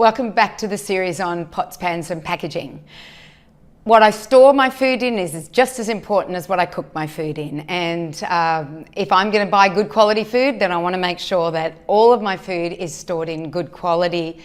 Welcome back to the series on pots, pans and packaging. What I store my food in is just as important as what I cook my food in. And if I'm going to buy good quality food, then I want to make sure that all of my food is stored in good quality.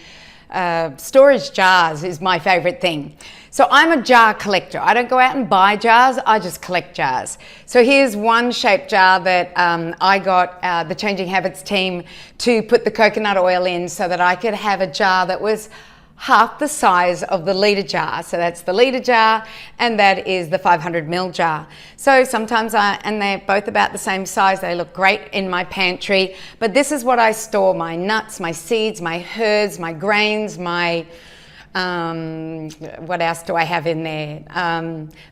Storage jars is my favorite thing. So I'm a jar collector. I don't go out and buy jars, I just collect jars. So here's one shaped jar that I got the Changing Habits team to put the coconut oil in so that I could have a jar that was half the size of the litre jar. So that's the litre jar and that is the 500 ml jar. So sometimes and they're both about the same size, they look great in my pantry, but this is what I store my nuts, my seeds, my herbs, my grains, my what else do I have in there?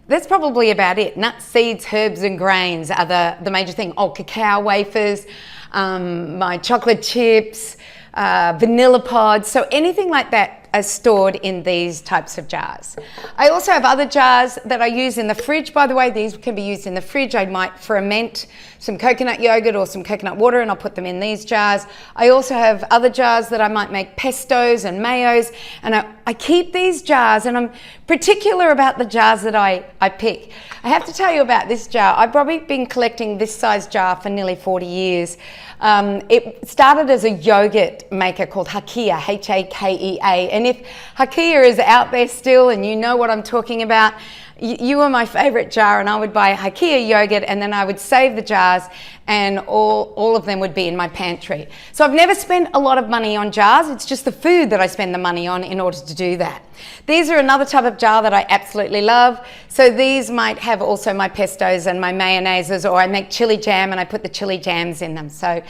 That's probably about it. Nuts, seeds, herbs and grains are the major thing. Oh, cacao wafers, my chocolate chips, vanilla pods, so anything like that are stored in these types of jars. I also have other jars that I use in the fridge. By the way, these can be used in the fridge. I might ferment some coconut yogurt or some coconut water and I'll put them in these jars. I also have other jars that I might make pestos and mayos, and I keep these jars, and I'm particular about the jars that I pick. I have to tell you about this jar. I've probably been collecting this size jar for nearly 40 years. It started as a yogurt maker called Hakea, H-A-K-E-A, and if Hakea is out there still and you know what I'm talking about, you were my favorite jar, and I would buy Hakea yogurt and then I would save the jars and all of them would be in my pantry. So I've never spent a lot of money on jars, it's just the food that I spend the money on in order to do that. These are another type of jar that I absolutely love. So these might have also my pestos and my mayonnaises, or I make chili jam and I put the chili jams in them. So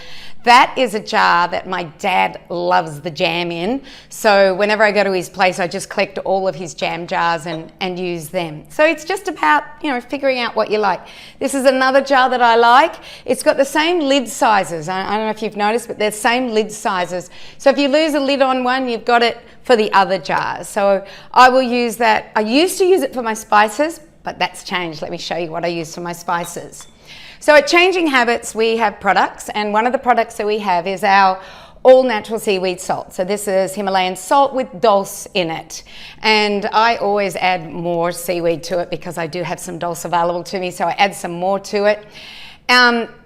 that is a jar that my dad loves the jam in. So whenever I go to his place, I just collect all of his jam jars and use them. So it's just about, figuring out what you like. This is another jar that I like. It's got the same lid sizes. I don't know if you've noticed, but they're the same lid sizes. So if you lose a lid on one, you've got it for the other jars. So I will use that. I used to use it for my spices, but that's changed. Let me show you what I use for my spices. So at Changing Habits, we have products, and one of the products that we have is our all natural seaweed salt. So this is Himalayan salt with dulse in it. And I always add more seaweed to it because I do have some dulse available to me, so I add some more to it.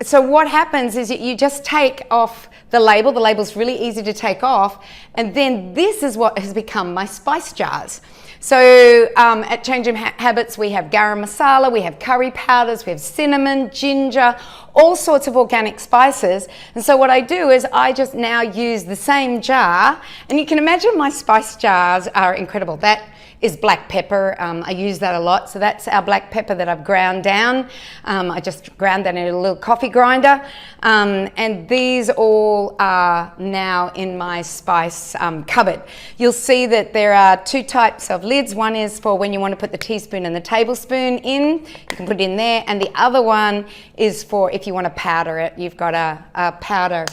So what happens is that you just take off the label. The label's really easy to take off, and then this is what has become my spice jars. So at Changing Habits, we have garam masala, we have curry powders, we have cinnamon, ginger, all sorts of organic spices. And so what I do is I just now use the same jar, and you can imagine my spice jars are incredible. That is black pepper. I use that a lot. So that's our black pepper that I've ground down. I just ground that in a little coffee grinder. And these all are now in my spice cupboard. You'll see that there are two types of lids. One is for when you want to put the teaspoon and the tablespoon in. You can put it in there. And the other one is for if you want to powder it. You've got a powder.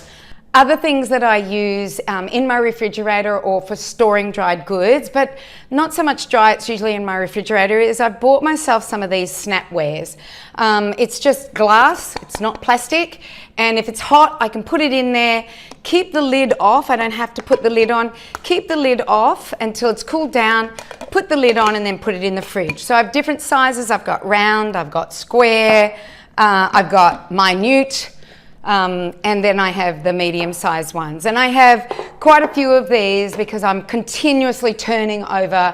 Other things that I use in my refrigerator or for storing dried goods, but not so much dry, it's usually in my refrigerator, is I bought myself some of these snapwares. It's just glass, it's not plastic, and if it's hot, I can put it in there, keep the lid off, I don't have to put the lid on, keep the lid off until it's cooled down, put the lid on and then put it in the fridge. So I have different sizes, I've got round, I've got square, I've got minute, and then I have the medium-sized ones. And I have quite a few of these because I'm continuously turning over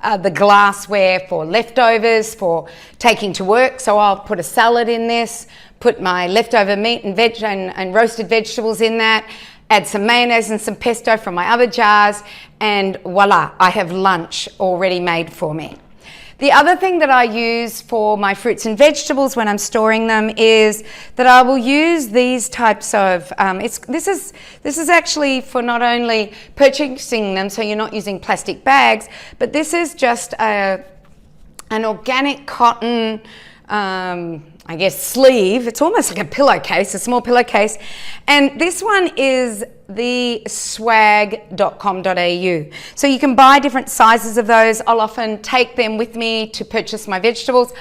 the glassware for leftovers, for taking to work. So I'll put a salad in this, put my leftover meat and veg and roasted vegetables in that, add some mayonnaise and some pesto from my other jars, and voila, I have lunch already made for me. The other thing that I use for my fruits and vegetables when I'm storing them is that I will use these types of, this is actually for not only purchasing them, so you're not using plastic bags, but this is just an organic cotton, I guess, sleeve. It's almost like a pillowcase, a small pillowcase. And this one is the swag.com.au. So you can buy different sizes of those. I'll often take them with me to purchase my vegetables.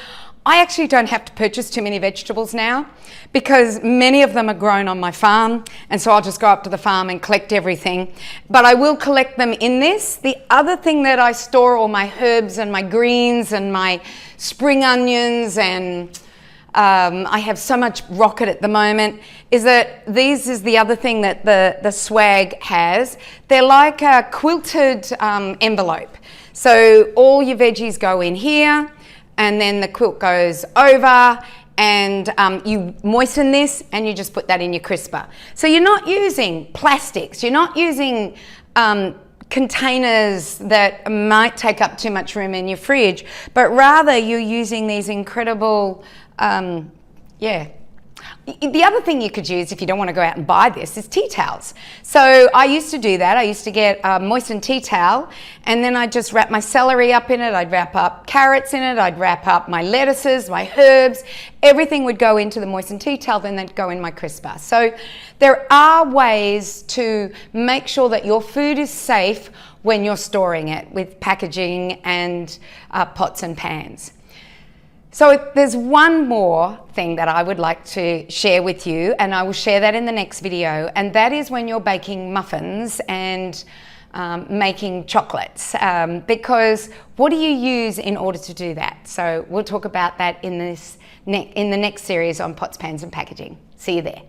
I actually don't have to purchase too many vegetables now because many of them are grown on my farm, and so I'll just go up to the farm and collect everything. But I will collect them in this. The other thing that I store all my herbs and my greens and my spring onions, and I have so much rocket at the moment, is that these is the other thing that the swag has. They're like a quilted envelope. So all your veggies go in here, and then the quilt goes over, and you moisten this and you just put that in your crisper. So you're not using plastics, you're not using containers that might take up too much room in your fridge, but rather you're using these incredible, The other thing you could use if you don't want to go out and buy this is tea towels. So I used to do that. I used to get a moistened tea towel, and then I'd just wrap my celery up in it, I'd wrap up carrots in it, I'd wrap up my lettuces, my herbs, everything would go into the moistened tea towel, then they'd go in my crisper. So there are ways to make sure that your food is safe when you're storing it with packaging and pots and pans. So there's one more thing that I would like to share with you, and I will share that in the next video, and that is when you're baking muffins and making chocolates, because what do you use in order to do that? So we'll talk about that in the next series on pots, pans and packaging. See you there.